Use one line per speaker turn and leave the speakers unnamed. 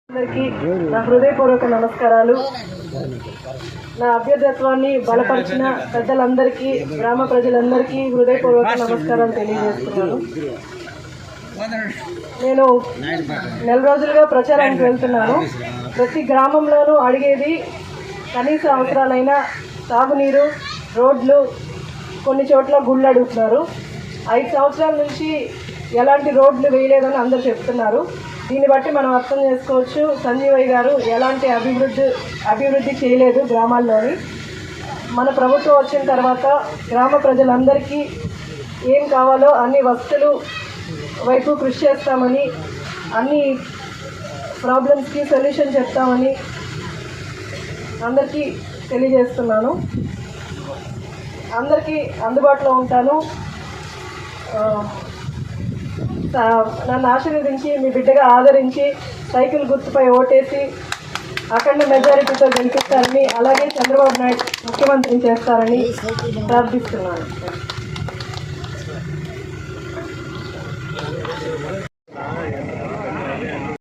అందరికీ నా హృదయపూర్వక నమస్కారాలు. నా అభ్యర్థత్వాన్ని బలపరిచిన పెద్దలందరికీ, గ్రామ ప్రజలందరికీ హృదయపూర్వక నమస్కారాలు తెలియజేస్తున్నాను. నేను నెల రోజులుగా ప్రచారానికి వెళ్తున్నాను. ప్రతి గ్రామంలోనూ అడిగేది కనీస అవసరాలైన తాగునీరు, రోడ్లు, కొన్ని చోట్ల గుళ్ళు అడుగుతున్నారు. 5 సంవత్సరాల నుంచి ఎలాంటి రోడ్లు వేయలేదని అందరూ చెప్తున్నారు. దీన్ని బట్టి మనం అర్థం చేసుకోవచ్చు సంజీవయ్య గారు ఎలాంటి అభివృద్ధి చేయలేదు గ్రామాల్లోని. మన ప్రభుత్వం వచ్చిన తర్వాత గ్రామ ప్రజలందరికీ ఏం కావాలో అన్ని వసతులు వైపు కృషి చేస్తామని, అన్ని ప్రాబ్లమ్స్కి సొల్యూషన్ చెప్తామని అందరికీ తెలియజేస్తున్నాను. అందరికీ అందుబాటులో ఉంటాను. నన్ను ఆశీర్వదించి మీ బిడ్డగా ఆదరించి సైకిల్ గుర్తుపై ఓటేసి అఖండ మెజారిటీతో గెలిపిస్తారని, అలాగే చంద్రబాబు నాయుడు ముఖ్యమంత్రిని చేస్తారని ప్రార్థిస్తున్నాను.